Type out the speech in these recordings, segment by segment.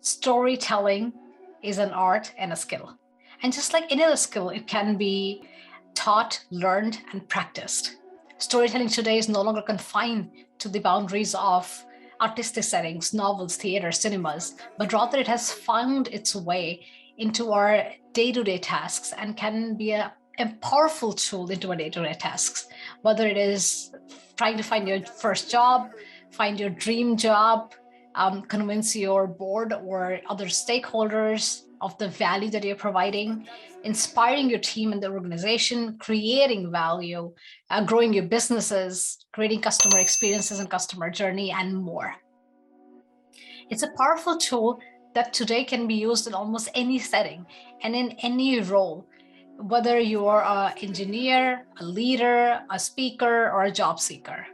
Storytelling is an art and a skill. And just like any other skill, it can be taught, learned, and practiced. Storytelling today is no longer confined to the boundaries of artistic settings, novels, theater, cinemas, but rather it has found its way into our day-to-day tasks and can be a powerful tool into our day-to-day tasks, whether it is trying to find your first job, find your dream job, convince your board or other stakeholders of the value that you're providing, inspiring your team and the organization, creating value, growing your businesses, creating customer experiences and customer journey, and more. It's a powerful tool that today can be used in almost any setting and in any role, whether you're an engineer, a leader, a speaker, or a job seeker,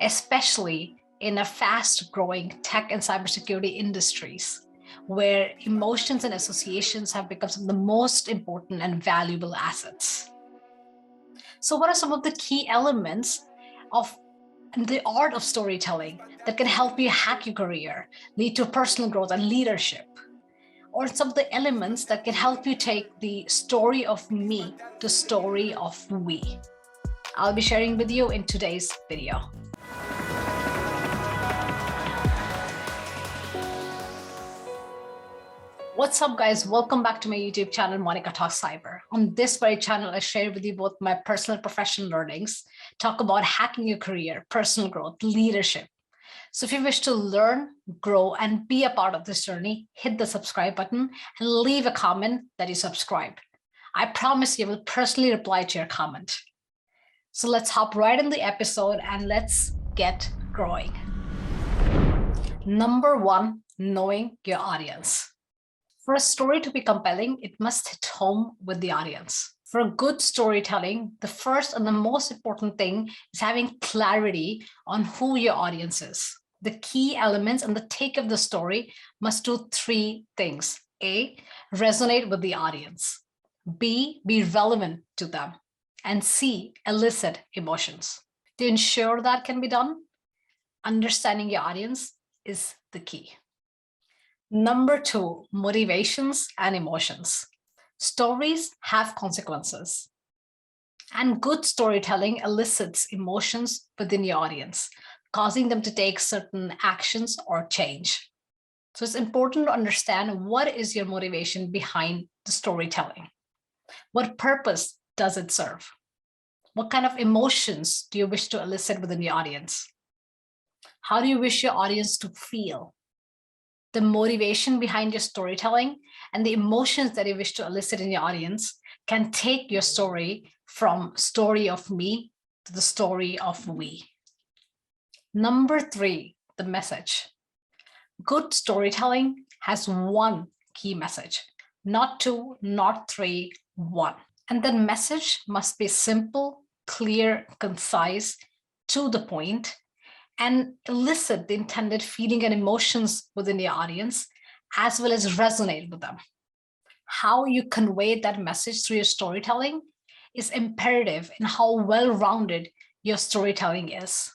especially in a fast-growing tech and cybersecurity industries, where emotions and associations have become some of the most important and valuable assets. So what are some of the key elements of the art of storytelling that can help you hack your career, lead to personal growth and leadership? Or some of the elements that can help you take the story of me to story of we? I'll be sharing with you in today's video. What's up, guys? Welcome back to my YouTube channel, Monica Talks Cyber. On this very channel, I share with you both my personal and professional learnings, talk about hacking your career, personal growth, leadership. So if you wish to learn, grow, and be a part of this journey, hit the subscribe button and leave a comment that you subscribed. I promise you will personally reply to your comment. So let's hop right in the episode and let's get growing. Number one, knowing your audience. For a story to be compelling, it must hit home with the audience. For good storytelling, the first and the most important thing is having clarity on who your audience is. The key elements and the take of the story must do three things. A, resonate with the audience. B, be relevant to them. And C, elicit emotions. To ensure that can be done, understanding your audience is the key. Number two, motivations and emotions. Stories have consequences, and good storytelling elicits emotions within your audience, causing them to take certain actions or change. So it's important to understand what is your motivation behind the storytelling. What purpose does it serve? What kind of emotions do you wish to elicit within the audience? How do you wish your audience to feel? The motivation behind your storytelling and the emotions that you wish to elicit in your audience can take your story from story of me to the story of we. Number three, the message. Good storytelling has one key message, not two, not three, one. And that message must be simple, clear, concise, to the point, and elicit the intended feeling and emotions within the audience, as well as resonate with them. How you convey that message through your storytelling is imperative in how well-rounded your storytelling is.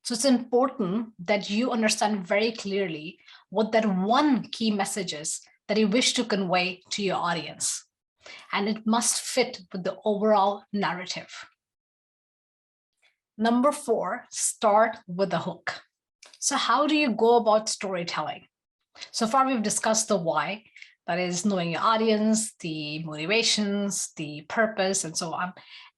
So it's important that you understand very clearly what that one key message is that you wish to convey to your audience. And it must fit with the overall narrative. Number four, start with the hook. So how do you go about storytelling? So far, we've discussed the why, that is knowing your audience, the motivations, the purpose, and so on,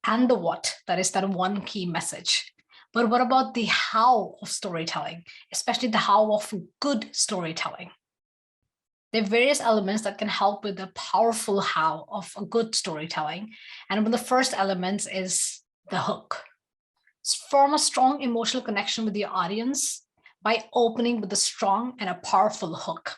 and the what, that is that one key message. But what about the how of storytelling, especially the how of good storytelling? There are various elements that can help with the powerful how of a good storytelling. And one of the first elements is the hook. Form a strong emotional connection with your audience by opening with a strong and a powerful hook.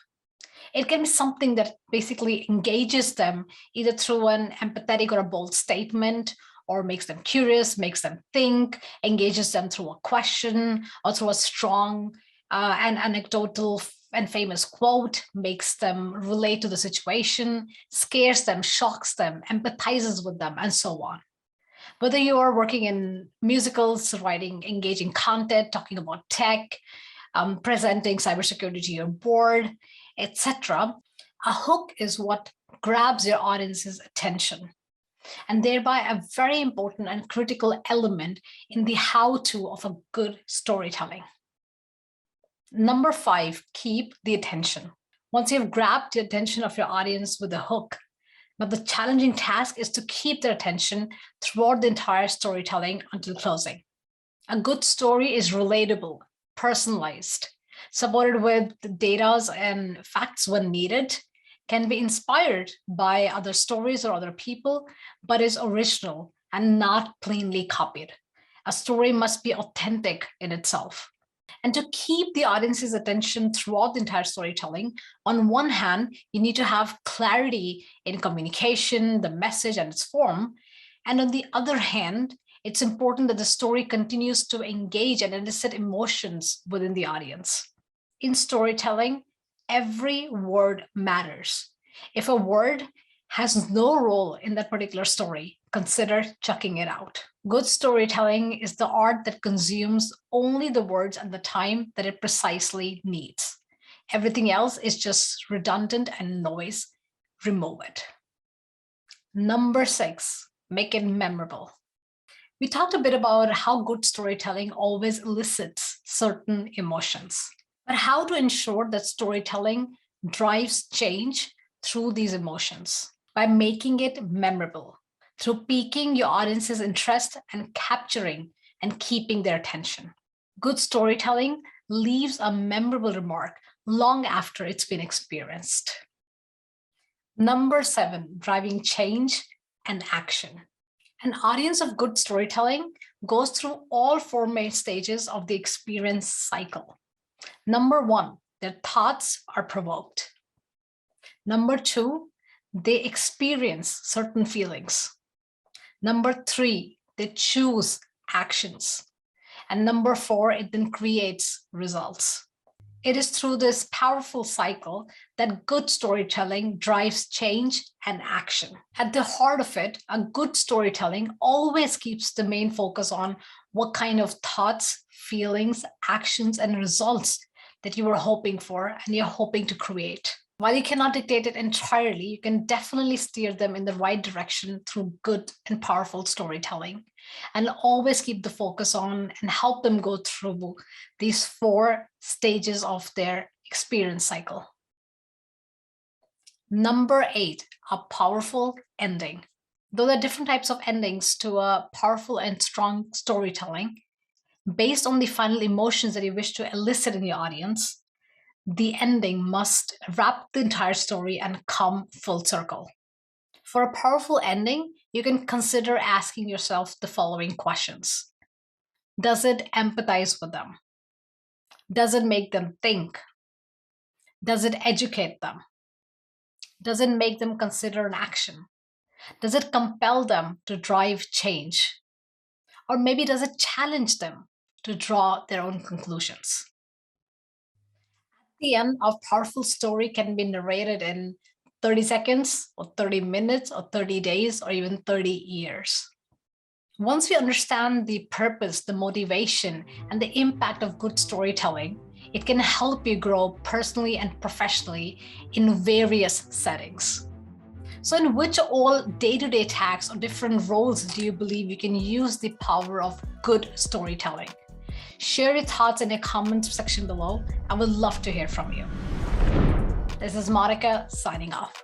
It can be something that basically engages them either through an empathetic or a bold statement, or makes them curious, makes them think, engages them through a question, or through a strong and anecdotal and famous quote, makes them relate to the situation, scares them, shocks them, empathizes with them, and so on. Whether you are working in musicals, writing engaging content, talking about tech, presenting cybersecurity to your board, etc. A hook is what grabs your audience's attention, and thereby a very important and critical element in the how-to of a good storytelling. Number 5, keep the attention. Once you've grabbed the attention of your audience with a hook, now the challenging task is to keep their attention throughout the entire storytelling until closing. A good story is relatable, personalized, supported with data and facts when needed, can be inspired by other stories or other people, but is original and not plainly copied. A story must be authentic in itself. And to keep the audience's attention throughout the entire storytelling, on one hand, you need to have clarity in communication, the message and its form. And on the other hand, it's important that the story continues to engage and elicit emotions within the audience. In storytelling, every word matters. If a word has no role in that particular story, consider chucking it out. Good storytelling is the art that consumes only the words and the time that it precisely needs. Everything else is just redundant and noise. Remove it. Number 6, make it memorable. We talked a bit about how good storytelling always elicits certain emotions, but how to ensure that storytelling drives change through these emotions by making it memorable, through piquing your audience's interest and capturing and keeping their attention. Good storytelling leaves a memorable remark long after it's been experienced. Number 7, driving change and action. An audience of good storytelling goes through all 4 main stages of the experience cycle. Number 1, their thoughts are provoked. Number 2, they experience certain feelings. Number 3, they choose actions. And number 4, it then creates results. It is through this powerful cycle that good storytelling drives change and action. At the heart of it, a good storytelling always keeps the main focus on what kind of thoughts, feelings, actions, and results that you were hoping for and you're hoping to create. While you cannot dictate it entirely, you can definitely steer them in the right direction through good and powerful storytelling, and always keep the focus on and help them go through these 4 stages of their experience cycle. Number 8, a powerful ending. Though there are different types of endings to a powerful and strong storytelling, based on the final emotions that you wish to elicit in your audience, the ending must wrap the entire story and come full circle. For a powerful ending, you can consider asking yourself the following questions. Does it empathize with them? Does it make them think? Does it educate them? Does it make them consider an action? Does it compel them to drive change? Or maybe does it challenge them to draw their own conclusions? The end of powerful story can be narrated in 30 seconds or 30 minutes or 30 days or even 30 years. Once we understand the purpose, the motivation, and the impact of good storytelling, it can help you grow personally and professionally in various settings. So in which all day-to-day tasks or different roles do you believe you can use the power of good storytelling? Share your thoughts in the comments section below. I would love to hear from you. This is Monica signing off.